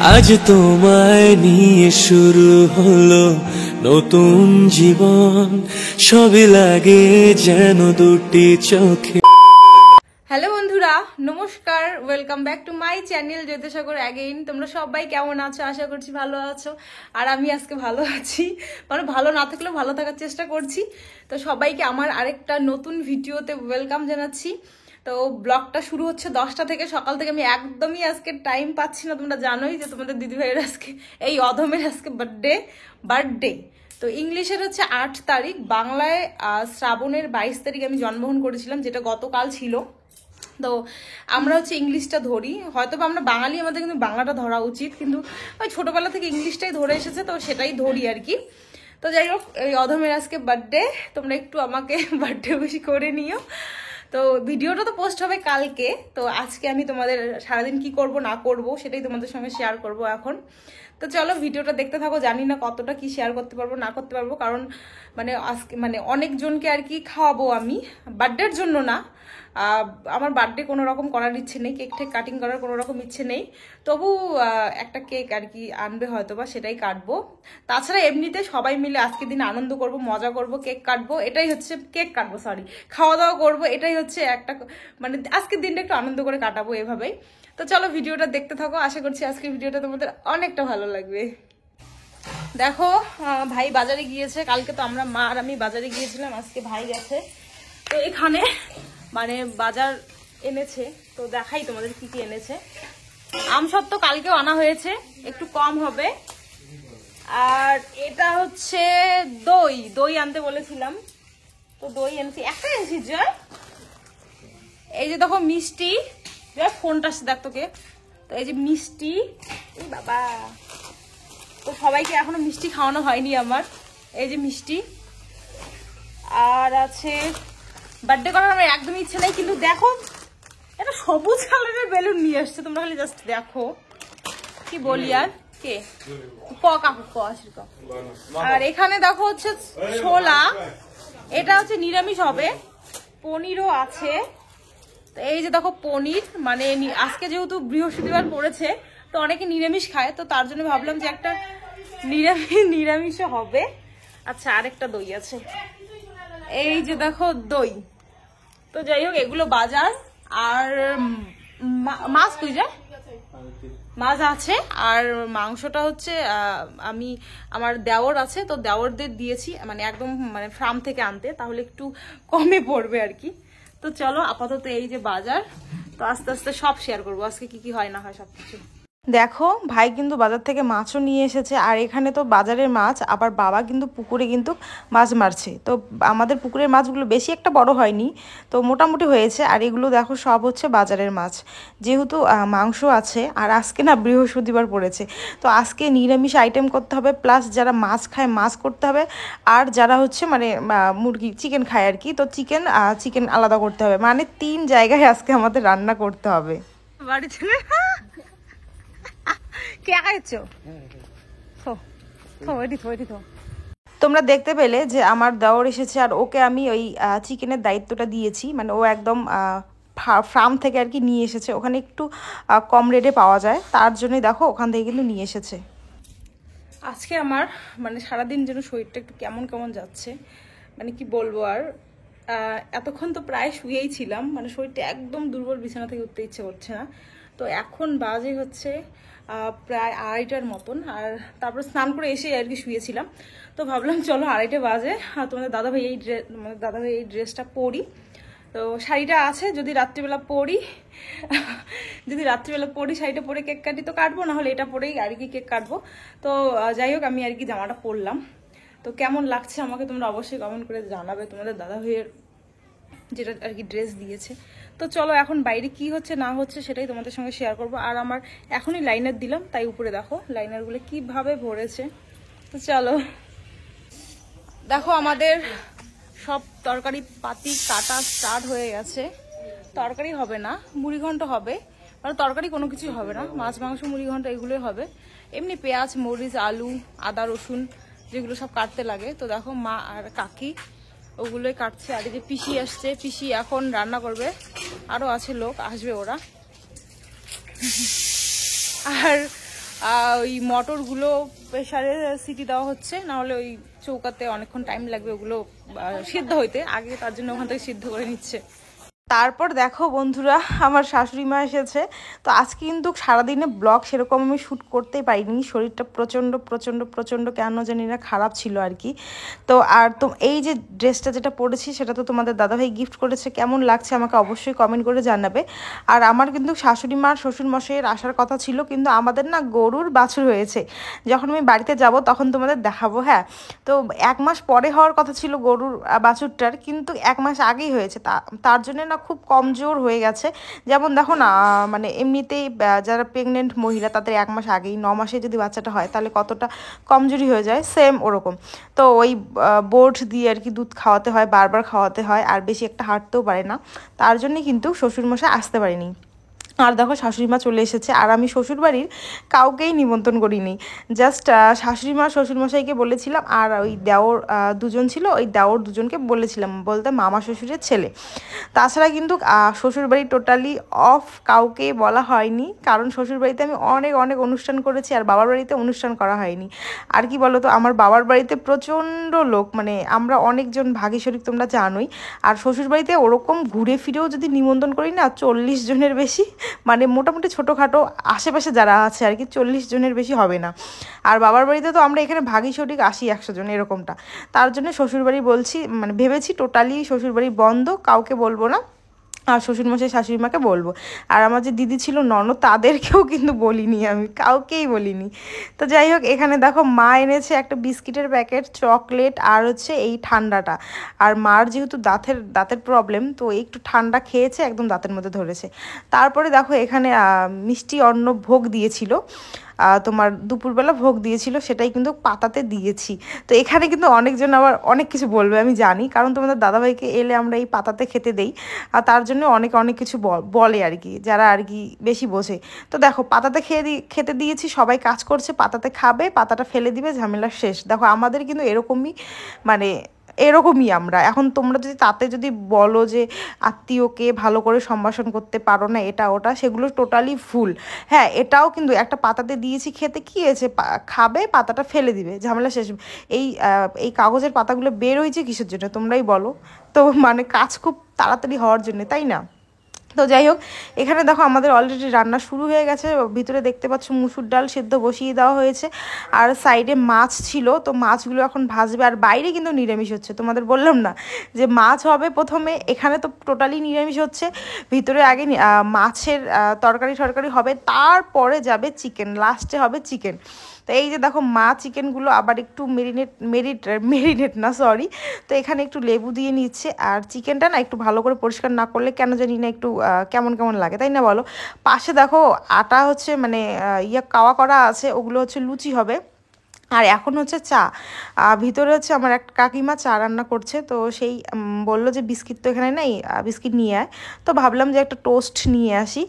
আজ তোমায় নিয়ে শুরু হলো নতুন জীবন, সবই লাগে যেন দুটি চোখে। হ্যালো বন্ধুরা, নমস্কার, welcome back to my channel Jyotisagar again. তোমরা সবাই কেমন আছো? আশা করছি ভালো আছো। আর আমি আজকে ভালো আছি, মানে ভালো না থাকলেও ভালো থাকার চেষ্টা করছি। তো সবাইকে আমার আরেকটা নতুন ভিডিওতে ওয়েলকাম জানাচ্ছি। তো ব্লগটা শুরু হচ্ছে 10টা থেকে। সকাল থেকে আমি একদমই আজকে টাইম পাচ্ছি না। তোমরা জানোই যে তোমাদের দিদিভাইয়ের আজকে এই অধমের আজকে বার্থডে। তো ইংলিশের হচ্ছে 8 তারিখ, বাংলায় শ্রাবণের 22 তারিখ আমি জন্মগ্রহণ করেছিলাম, যেটা গতকাল ছিল। তো আমরা হচ্ছে ইংলিশটা ধরি, হয়তো বা আমরা বাঙালি, আমাদের কিন্তু বাংলাটা ধরা উচিত, কিন্তু ওই ছোটোবেলা থেকে ইংলিশটাই ধরে এসেছে, তো সেটাই ধরি আর কি। তো যাই হোক, এই অধমের আজকে বার্থডে, তোমরা একটু আমাকে বার্থডে বেশি করে নিও। তো ভিডিওটা তো পোস্ট হবে কালকে। তো আজকে আমি তোমাদের সারাদিন কি করব না করব সেটাই তোমাদের সঙ্গে শেয়ার করব এখন। তো চলো ভিডিওটা দেখতে থাকো। জানি না কতটা কি শেয়ার করতে পারবো না করতে পারবো, কারণ মানে আজকে মানে অনেকজনকে আর কি খাওয়াবো আমি, বার্থডের জন্য না। আমার বার্থডে কোনো রকম করার ইচ্ছে নেই, কেক ঠেক কাটিং করার কোনো রকম ইচ্ছে নেই। তবু একটা কেক আর কি আনবে হয়তো বা, সেটাই কাটবো। তাছাড়া এমনিতে সবাই মিলে আজকে দিন আনন্দ করব, মজা করব, কেক কাটবো, এটাই হচ্ছে, কেক কাটবো সরি, খাওয়া দাওয়া করবো, এটাই হচ্ছে একটা, মানে আজকের দিনটা একটু আনন্দ করে কাটাবো এভাবেই। তো চলো ভিডিওটা দেখতে থাকো, আশা করছি আজকের ভিডিওটা তোমাদের অনেকটা ভালো লাগবে। দেখো, ভাই বাজারে গিয়েছে, কালকে তো আমরা মা আর আমি বাজারে গিয়েছিলাম, আজকে ভাই গেছে। তো এখানে মানে বাজার এনেছে, তো দেখাই তোমাদের কি কি এনেছে। আমসত্ত্ব কালকেও আনা হয়েছে, একটু কম হবে। আর এটা হচ্ছে দই, দই আনতে বলেছিলাম, তো দই এনেছি, একটা এনেছি জয়। এই যে দেখো মিষ্টি, জয় ফোনটা আসছে দেখ তোকে। তো এই যে মিষ্টি, এই বাবা, তো সবাইকে এখনো মিষ্টি খাওয়ানো হয়নি আমার। এই যে মিষ্টি। আর আছে, বার্থডে করার আমার একদমই ইচ্ছে নেই, কিন্তু দেখো এটা সবুজ কালারের বেলুন নিয়ে আসছে, তোমরা খালি জাস্ট দেখো কি বলি। আর কে আর এখানে দেখো হচ্ছে ছোলা, এটা হচ্ছে নিরামিষ হবে, পনিরও আছে। তো এই যে দেখো পনির, মানে আজকে যেহেতু বৃহস্পতিবার পড়েছে, তো অনেকে নিরামিষ খায়, তো তার জন্য ভাবলাম যে একটা নিরামিষও হবে। আচ্ছা, আরেকটা দই আছে, এই যে দেখো দই। তো যাই হোক, এগুলো বাজার। আর মাছ, তুই যা, মাছ আছে। আর মাংসটা হচ্ছে আমি, আমার দেওর আছে, তো দেওরদের দিয়েছি, মানে একদম মানে ফার্ম থেকে আনতে, তাহলে একটু কমে পড়বে আর কি। তো চলো আপাতত এই যে বাজার, তো আস্তে আস্তে সব শেয়ার করবো আজকে কি কি হয় না হয় সবকিছু। দেখো ভাই কিন্তু বাজার থেকে মাছও নিয়ে এসেছে, আর এখানে তো বাজারের মাছ, আবার বাবা কিন্তু পুকুরে কিন্তু মাছ মারছে। তো আমাদের পুকুরের মাছগুলো বেশি একটা বড় হয়নি, তো মোটামুটি হয়েছে। আর এগুলো দেখো সব হচ্ছে বাজারের মাছ, যেহেতু মাংস আছে। আর আজকে না বৃহস্পতিবার পড়েছে, তো আজকে নিরামিষ আইটেম করতে হবে, প্লাস যারা মাছ খায় মাছ করতে হবে, আর যারা হচ্ছে মানে মুরগি চিকেন খায় আর কি, তো চিকেন আলাদা করতে হবে। মানে 3 জায়গায় আজকে আমাদের রান্না করতে হবে বাড়িতে। তোমরা দেখতে পেলে যে আমার দেওর এসেছে, আর ওকে আমি ওই চিকেনের দায়িত্বটা দিয়েছি। মানে ও একদম ফার্ম থেকে আর কি নিয়ে এসেছে, ওখানে একটু কম রেটে পাওয়া যায়, তার জন্যই দেখো ওখান থেকে কিন্তু নিয়ে এসেছে। আজকে আমার মানে সারাদিন যেন শরীরটা একটু কেমন কেমন যাচ্ছে, মানে কি বলবো। আর এতক্ষণ তো প্রায় শুয়েই ছিলাম, মানে শরীরটা একদম দুর্বল, বিছানা থেকে উঠতে ইচ্ছে করছে না। তো এখন বাজে হচ্ছে প্রায় 2:30টার মতন, আর তারপর স্নান করে এসে আর কি শুয়েছিলাম। তো ভাবলাম চলো 2:30 বাজে, তোমাদের দাদাভাই এই ড্রেসটা পরি। তো শাড়িটা আছে, যদি রাত্রিবেলা পরি শাড়িটা পরে কেক কাটি তো কাটবো, না হলে এটা পরেই আর কি কেক কাটবো। তো যাই হোক, আমি আর কি জামাটা পরলাম। তো কেমন লাগছে আমাকে তোমরা অবশ্যই কমেন্ট করে জানাবে, তোমাদের দাদাভাইয়ের যেটা আর কি ড্রেস দিয়েছে। তো চলো এখন বাইরে কি হচ্ছে না হচ্ছে সেটাই তোমাদের সঙ্গে শেয়ার করবো। আর আমার এখনই লাইনার দিলাম, তাই উপরে দেখো লাইনারগুলো কিভাবে ভরেছে। তো চলো দেখো, আমাদের সব তরকারি পাতি কাটা স্টার্ট হয়ে গেছে। তরকারি হবে না, মুড়িঘণ্ট হবে, মানে তরকারি কোনো কিছুই হবে না, মাছ মাংস মুড়িঘণ্ট এগুলোই হবে। এমনি পেঁয়াজ মরিচ আলু আদা রসুন যেগুলো সব কাটতে লাগে। তো দেখো মা আর কাকি ওগুলোই কাটছে। আর এই যে পিসি আসছে, পিসি এখন রান্না করবে, আরও আছে লোক আসবে ওরা। আর ওই মটরগুলো প্রেসারে সিটি দেওয়া হচ্ছে, নাহলে ওই চৌকাতে অনেকক্ষণ টাইম লাগবে ওগুলো সিদ্ধ হইতে, আগে তার জন্য ওখান থেকে সিদ্ধ করে নিচ্ছে। তারপর দেখো বন্ধুরা, আমার শাশুড়ি মা এসেছে। তো আজকে কিন্তু সারাদিনে ব্লগ সেরকম আমি শ্যুট করতেই পারিনি, শরীরটা প্রচণ্ড প্রচণ্ড প্রচণ্ড কেন জানি না খারাপ ছিল আর কি। তো আর তো এই যে ড্রেসটা যেটা পরেছি সেটা তো তোমাদের দাদাভাই গিফট করেছে, কেমন লাগছে আমাকে অবশ্যই কমেন্ট করে জানাবে। আর আমার কিন্তু শাশুড়ি মার শ্বশুরমশাইয়ের আসার কথা ছিল, কিন্তু আমাদের না গরুর বাছুর হয়েছে। যখন আমি বাড়িতে যাব তখন তোমাদের দেখাবো। হ্যাঁ, তো 1 মাস পরে হওয়ার কথা ছিল গরুর বাছুরটার, কিন্তু 1 মাস আগেই হয়েছে। তার জন্য না খুব কমজোর হয়ে গেছে। যেমন দেখো না, মানে এমনিতেই যারা প্রেগনেন্ট মহিলা তাদের 1 মাস আগেই, 9 মাসে যদি বাচ্চাটা হয় তাহলে কতটা কমজোরি হয়ে যায়, সেম ওরকম। তো ওই বোর্ড দিয়ে আর কি দুধ খাওয়াতে হয়, বারবার খাওয়াতে হয়, আর বেশি একটা হাঁটতেও পারে না। তার জন্যই কিন্তু শ্বশুরমশাই আসতে পারেনি। আর দেখো শাশুড়িমা চলে এসেছে, আর আমি শ্বশুরবাড়ির কাউকেই নিমন্ত্রণ করিনি। জাস্ট শাশুড়িমা শ্বশুরমশাইকে বলেছিলাম, আর ওই দেওর দুজন ছিল, ওই দেওর দুজনকে বলেছিলাম, বলতে মামা শ্বশুরের ছেলে। তাছাড়া কিন্তু শ্বশুরবাড়ি টোটালি অফ, কাউকে বলা হয়নি। কারণ শ্বশুরবাড়িতে আমি অনেক অনেক অনুষ্ঠান করেছি, আর বাবার বাড়িতে অনুষ্ঠান করা হয়নি। আর কি বলো তো, আমার বাবার বাড়িতে প্রচণ্ড লোক, মানে আমরা অনেকজন ভাগী শরিক, তোমরা জানোই। আর শ্বশুরবাড়িতে ওরকম ঘুরে ফিরেও যদি নিমন্ত্রণ করি না, 40 জনের বেশি, মানে মোটামুটি ছোটোখাটো আশেপাশে যারা আছে আর কি, 40 জনের বেশি হবে না। আর বাবার বাড়িতে তো আমরা এখানে ভাগী শরিক 80-100 জন এরকমটা। তার জন্য শ্বশুরবাড়ি বলছি, মানে ভেবেছি টোটালি শ্বশুরবাড়ি বন্ধ, কাউকে বলবো না। আর শ্বশুরমশাই শাশুড়িমাকে বলবো। আর আমার যে দিদি ছিল ননদ, তাদেরকেও কিন্তু বলিনি, আমি কাউকেই বলিনি। তো যাই হোক, এখানে দেখো মা এনেছে একটা বিস্কিটের প্যাকেট, চকলেট, আর হচ্ছে এই ঠান্ডাটা। আর মার যেহেতু দাঁতের প্রবলেম, তো একটু ঠান্ডা খেয়েছে, একদম দাঁতের মধ্যে ধরেছে। তারপরে দেখো এখানে মিষ্টি অন্ন ভোগ দিয়েছিল, তোমার দুপুরবেলা ভোগ দিয়েছিল, সেটাই কিন্তু পাতাতে দিয়েছি। তো এখানে কিন্তু অনেকজন আবার অনেক কিছু বলবে আমি জানি, কারণ তোমাদের দাদাভাইকে এলে আমরা এই পাতাতে খেতে দেই, আর তার জন্য অনেক অনেক কিছু বলে আর কি, যারা আর কি বেশি বোঝে। তো দেখো পাতাতে খেতে দিয়েছি, সবাই কাজ করছে, পাতাতে খাবে, পাতাটা ফেলে দিবে, ঝামেলা শেষ। দেখো আমাদের কিন্তু এরকমই, মানে এরকমই আমরা এখন। তোমরা যদি তাতে যদি বলো যে আত্মীয়কে ভালো করে সম্ভাষণ করতে পারো না, এটা ওটা, সেগুলো টোটালি ভুল। হ্যাঁ, এটাও কিন্তু একটা পাতাতে দিয়েছি খেতে, কি হয়েছে, খাবে, পাতাটা ফেলে দিবে, ঝামেলা শেষ। এই কাগজের পাতাগুলো বের হয়েছে কিসের জন্য তোমরাই বলো তো, মানে কাজ খুব তাড়াতাড়ি হওয়ার জন্য, তাই না? তো যাই হোক, এখানে দেখো আমাদের অলরেডি রান্না শুরু হয়ে গেছে। ভিতরে দেখতে পাচ্ছ মুসুর ডাল সেদ্ধ বসিয়ে দেওয়া হয়েছে, আর সাইডে মাছ ছিল, তো মাছগুলো এখন ভাজবে। আর বাইরে কিন্তু নিরামিষ হচ্ছে, তোমাদের বললাম না যে মাছ হবে প্রথমে, এখানে তো টোটালি নিরামিষ হচ্ছে। ভিতরে আগে মাছের তরকারি হবে, তারপরে যাবে চিকেন, লাস্টে হবে চিকেন। তো এই যে দেখো মা চিকেনগুলো আবার একটু মেরিনেট না সরি, তো এখানে একটু লেবু দিয়ে নিচ্ছে। আর চিকেনটা না একটু ভালো করে পরিষ্কার না করলে কেন জানি না একটু কেমন কেমন লাগে, তাই না বলো? পাশে দেখো আটা হচ্ছে, মানে কাওয়া করা আছে, ওগুলো হচ্ছে লুচি হবে। আর এখন হচ্ছে চা, ভিতরে হচ্ছে আমার একটা কাকিমা চা রান্না করছে। তো সেই বললো যে বিস্কিট তো এখানে নেই, বিস্কিট নিয়ে আয়। তো ভাবলাম যে একটা টোস্ট নিয়ে আসি।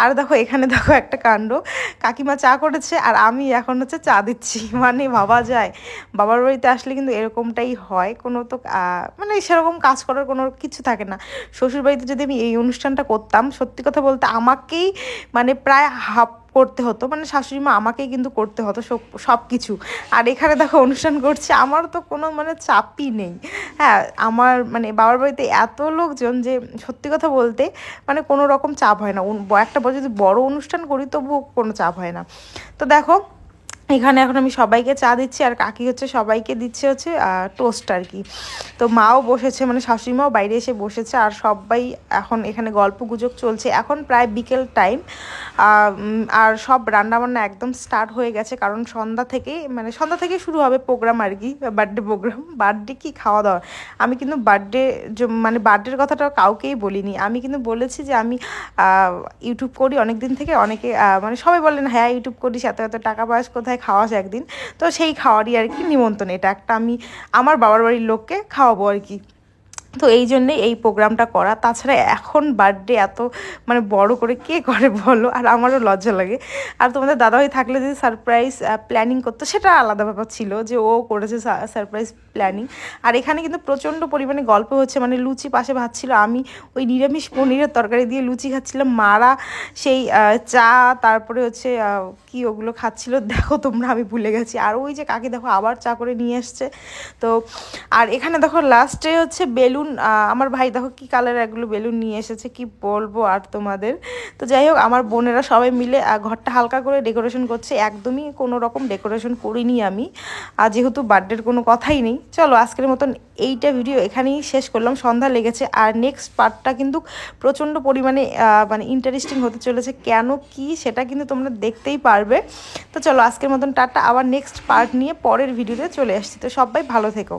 আর দেখো এখানে দেখো একটা কাণ্ড, কাকিমা চা করেছে আর আমি এখন হচ্ছে চা দিচ্ছি। মানে ভাবা যায়, বাবার বাড়িতে আসলে কিন্তু এরকমটাই হয়, কোনো তো মানে সেরকম কাজ করার কোনো কিছু থাকে না। শ্বশুরবাড়িতে যদি আমি এই অনুষ্ঠানটা করতাম, সত্যি কথা বলতে আমাকেই মানে প্রায় হাফ করতে হতো, মানে শাশুড়ি মা আমাকেই কিন্তু করতে হতো সব কিছু। আর এখানে দেখো অনুষ্ঠান করছে, আমার তো কোনো মানে চাপই নেই। হ্যাঁ, আমার মানে বাবার বাড়িতে এত লোকজন যে সত্যি কথা বলতে মানে কোনো রকম চাপ হয় না। একটা যদি বড় অনুষ্ঠান করি তবুও কোনো চাপ হয় না। তো দেখো এখানে এখন আমি সবাইকে চা দিচ্ছি, আর কাকি হচ্ছে সবাইকে দিচ্ছে হচ্ছে টোস্ট আর কি। তো মাও বসেছে, মানে শাশুড়ি মাও বাইরে এসে বসেছে, আর সবাই এখন এখানে গল্প গুজব চলছে। এখন প্রায় বিকেল টাইম, আর সব রান্নাবান্না একদম স্টার্ট হয়ে গেছে, কারণ সন্ধ্যা থেকে শুরু হবে প্রোগ্রাম আর কি, বার্থডে প্রোগ্রাম। বার্থডে কি খাওয়া দাওয়া, আমি কিন্তু বার্থডের কথাটা কাউকেই বলিনি। আমি কিন্তু বলেছি যে আমি ইউটিউব করি অনেক দিন থেকে, অনেকে মানে সবাই বলেন হ্যাঁ ইউটিউব করিস, এত এত টাকা পাস কোথায়, খাওয়াস একদিন। তো সেই খাওয়ারই আর কি নিমন্ত্রণ, এটা একটা আমি আমার বাবার বাড়ির লোককে খাওয়াবো আর কি। তো এই জন্যেই এই প্রোগ্রামটা করা। তাছাড়া এখন বার্থডে এত মানে বড় করে কে করে বলো, আর আমারও লজ্জা লাগে। আর তোমাদের দাদাভাই থাকলে যদি সারপ্রাইজ প্ল্যানিং করতো সেটা আলাদা ব্যাপার ছিল, যে ও করেছে সারপ্রাইজ প্ল্যানিং। আর এখানে কিন্তু প্রচণ্ড পরিমাণে গল্প হচ্ছে, মানে লুচি পাশে ভাত ছিল, আমি ওই নিরামিষ পনিরের তরকারি দিয়ে লুচি খাচ্ছিলাম, মারা সেই চা, তারপরে হচ্ছে কি ওগুলো খাচ্ছিল দেখো তোমরা, আমি ভুলে গেছি। আর ওই যে কাকি দেখো আবার চা করে নিয়ে এসছে। তো আর এখানে দেখো লাস্টে হচ্ছে বেলুন, আমার ভাই দেখো কি কালার এগুলো বেলুন নিয়ে এসেছে, কি বলবো আর তোমাদের। তো যাই হোক, আমার বোনেরা সবাই মিলে ঘরটা হালকা করে ডেকোরেশন করছে, একদমই কোনো রকম ডেকোরেশন করিনি আমি, আর যেহেতু বার্থডের কোনো কথাই নেই। চলো আজকের মতন এইটা ভিডিও এখানেই শেষ করলাম, সন্ধ্যা লেগেছে। আর নেক্সট পার্টটা কিন্তু প্রচণ্ড পরিমাণে মানে ইন্টারেস্টিং হতে চলেছে, কেন কি সেটা কিন্তু তোমরা দেখতেই পারবে। তো চলো আজকের মতন টাটা, আবার নেক্সট পার্ট নিয়ে পরের ভিডিওতে চলে আসছি। তো সবাই ভালো থেকো।